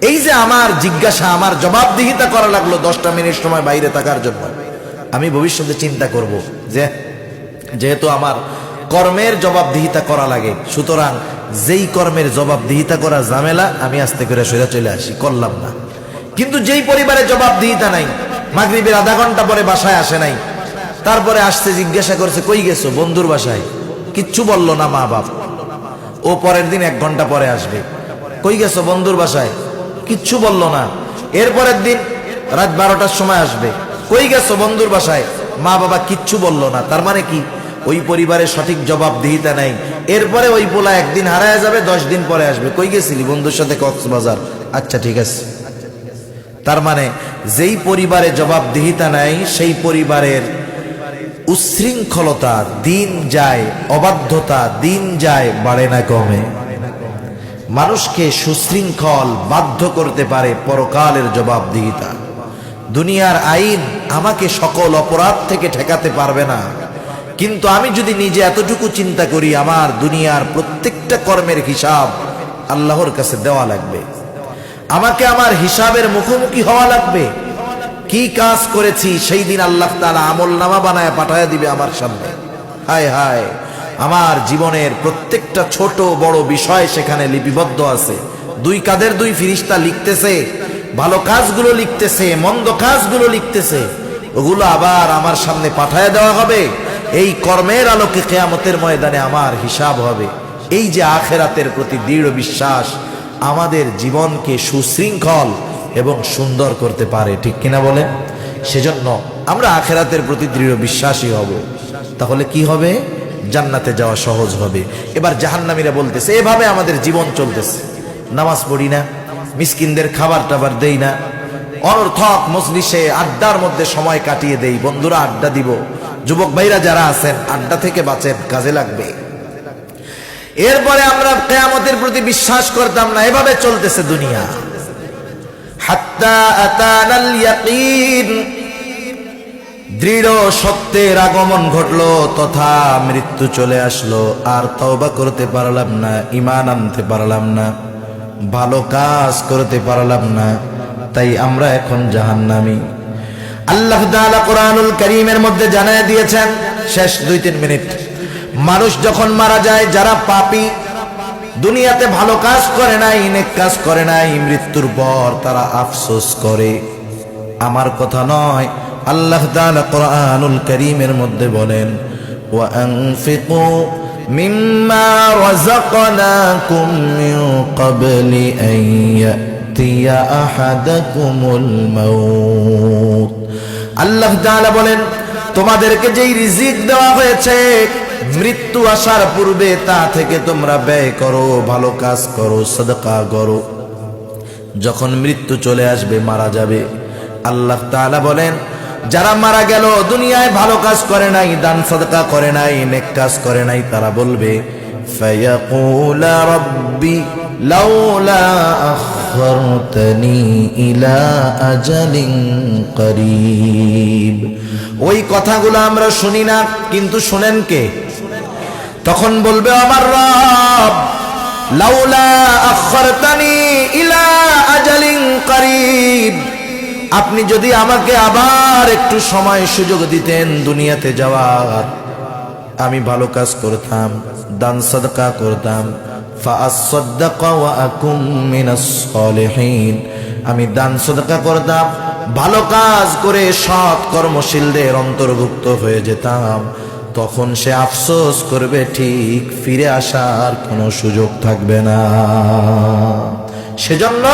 এই যে আমার জিজ্ঞাসা, আমার জবাবদিহিতা করা লাগলো 10টা মিনিট সময় বাইরে থাকার জন্য। আমি ভবিষ্যতে চিন্তা করব যে যেহেতু আমার কর্মের জবাবদিহিতা করা লাগে, সুতরাং যেই কর্মের জবাবদিহিতা করা ঝামেলা আমি আস্তে করে সরে চলে আসি, করলাম না। কিন্তু যেই পরিবারে জবাবদিহিতা নাই, মাগরিবের আধা ঘন্টা পরে বাসায় আসে নাই, তারপরে আসছে, জিজ্ঞাসা করছে কই গেছো? বন্ধুর বাসায়। কিচ্ছু বললো না মা বাপ। ও পরের দিন 1 ঘন্টা পরে আসবে। কই গেছো? বন্ধুর বাসায়। কিচ্ছু বললো না। এরপরের দিন রাত 12টার সময় আসবে। কই গেছো? বন্ধুর বাসায়। মা বাবা কিচ্ছু বললো না। তার মানে কি? ওই পরিবারে সঠিক জবাবদিহিতা নাই। এরপরে ওই পোলা একদিন হারায় যাবে, 10 দিন পরে আসবে। কই গেছিলি? বন্ধুর সাথে কক্সবাজার। আচ্ছা ঠিক আছে। তার মানে যেই পরিবারে জবাবদিহিতা নাই সেই পরিবারের উচ্ছৃঙ্খলতা দিন যায়, অবাধ্যতা দিন যায়, বাড়ে না কমে। মানুষকে সুশৃঙ্খল বাধ্য করতে পারে পরকালের জবাবদিহিতা। দুনিয়ার আইন আমাকে সকল অপরাধ থেকে ঠেকাতে পারবে না, কিন্তু আমি যদি নিজে এতটুকু চিন্তা করি আমার দুনিয়ার প্রত্যেকটা কর্মের হিসাব আল্লাহর কাছে দেওয়া লাগবে, আমাকে আমার হিসাবের মুখোমুখি হওয়া লাগবে। কি কাজ করেছি সেই দিন আল্লাহ তাআলা আমলনামা বানায় পাঠায় দিবে আমার সামনে। হায় হায়, আমার জীবনের প্রত্যেকটা ছোট বড় বিষয় সেখানে লিপিবদ্ধ আছে। 2 কাঁধের 2 ফেরেশতা লিখতেছে, ভালো কাজগুলো লিখতেছে, মন্দ কাজগুলো লিখতেছে, ওগুলো আবার আমার সামনে পাঠায় দেওয়া হবে। এই কর্মের আলোকে কিয়ামতের ময়দানে আমার হিসাব হবে। এই যে আখিরাতের প্রতি দৃঢ় বিশ্বাস আমাদের জীবনকে সুশৃঙ্খল এবং সুন্দর করতে পারে। ঠিক কিনা বলেন? সেজন্য আমরা আখিরাতের প্রতি দৃঢ় বিশ্বাসী হব। তাহলে কি হবে? জান্নাতে যাওয়া সহজ হবে। এবার জাহান্নামীরা বলতেছে এভাবে আমাদের জীবন চলতেছে, নামাজ পড়ি না, মিসকিনদের খাবার টাবার দেই না, অনর্থক মজলিসে আড্ডার মধ্যে সময় কাটিয়ে দেই। বন্ধুরা আড্ডা দিব, যুবক ভাইরা যারা আছেন আড্ডা থেকে বাঁচেন, কাজে লাগবে। এরপরে আমরা কিয়ামতের প্রতি বিশ্বাস করতাম না। এভাবে চলতেছে দুনিয়া। হাত্তা আতানাল ইয়াকিন, দৃঢ় সত্যের আগমন ঘটলো তথা মৃত্যু চলে আসলো। আর তওবা করতে পারলাম না, ঈমান আনতে পারলাম না, ভালো কাজ করতে পারলাম না, তাই আমরা এখন জাহান্নামী। আল্লাহ তাআলা কোরআনুল কারীমের মধ্যে জানায় দিয়েছেন, শেষ 2-3 মিনিট, মানুষ যখন মারা যায়, যারা পাপী, দুনিয়াতে ভালো কাজ করে নাই, নেক কাজ করে নাই, মৃত্যুর পর তারা আফসোস করে। আমার কথা নয়, আল্লাহ তাআলা কোরআনুল কারীমের মধ্যে বলেন, ওয়া আনফিকু মিম্মা রাযাকনাকুম মিন ক্বাবলি আন ইয়াতিয়া আহাদাকুমুল মাউত। আল্লাহ তাআলা বলেন, তোমাদেরকে যেই রিজিক দেওয়া হয়েছে মৃত্যু আসার পূর্বে তা থেকে তোমরা ব্যয় করো, ভালো কাজ করো, সাদকা করো। যখন মৃত্যু চলে আসবে, মারা যাবে, আল্লাহ তাআলা বলেন যারা মারা গেল দুনিয়ায় ভালো কাজ করে নাই, দান সাদকা করে নাই, নেক কাজ করে নাই, তারা বলবে ফায়াকুলা রাব্বি লাউলা আখখারতানি ইলা আজালিন করিব। ওই কথাগুলো আমরা শুনি না, কিন্তু শুনেন কে? তখন বলবে আমার রব, লাউলা আখখারতানি ইলা আজালিন করিব, আপনি যদি আমাকে আবার একটু সময় সুযোগ দিতেন দুনিয়াতে যাওয়ার, আমি ভালো কাজ করতাম, দান সাদকা করতাম, ফাআসাদদাকা ওয়া আকুম মিনাস সালিহিন, আমি দান সাদকা করতাম, ভালো কাজ করে সৎ কর্মশীলদের অন্তর্ভুক্ত হয়ে যেতাম, তখন সে আফসোস করবে, ঠিক ফিরে আসার কোনো সুযোগ থাকবে না। সেজন্য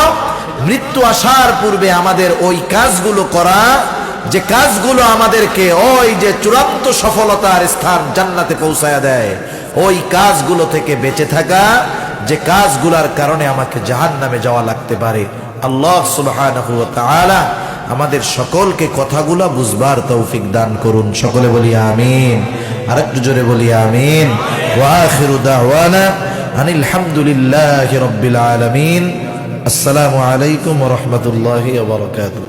মৃত্যু আসার পূর্বে আমাদের ওই কাজগুলো করা, যে কাজগুলো আমাদেরকে ওই যে চূড়ান্ত সফলতার স্থান জান্নাতে পৌঁছায়া দেয়, ওই কাজগুলো থেকে বেঁচে থাকা, যে কাজগুলোর কারণে আমাকে জাহান্নামে যাওয়া লাগতে পারে। আল্লাহ সুবহানাহু ওয়া তাআলা আমাদের সকলকে কথাগুলা বুঝবার তৌফিক দান করুন। সকলে বলি আমিন, আর একটু জোরে বলি আমিন। ওয়া আখিরু দাওয়ানা আনিল হামদুলিল্লাহি রাব্বিল আলামিন। আসসালামু আলাইকুম ওয়া রাহমাতুল্লাহি ওয়া বারাকাতুহু।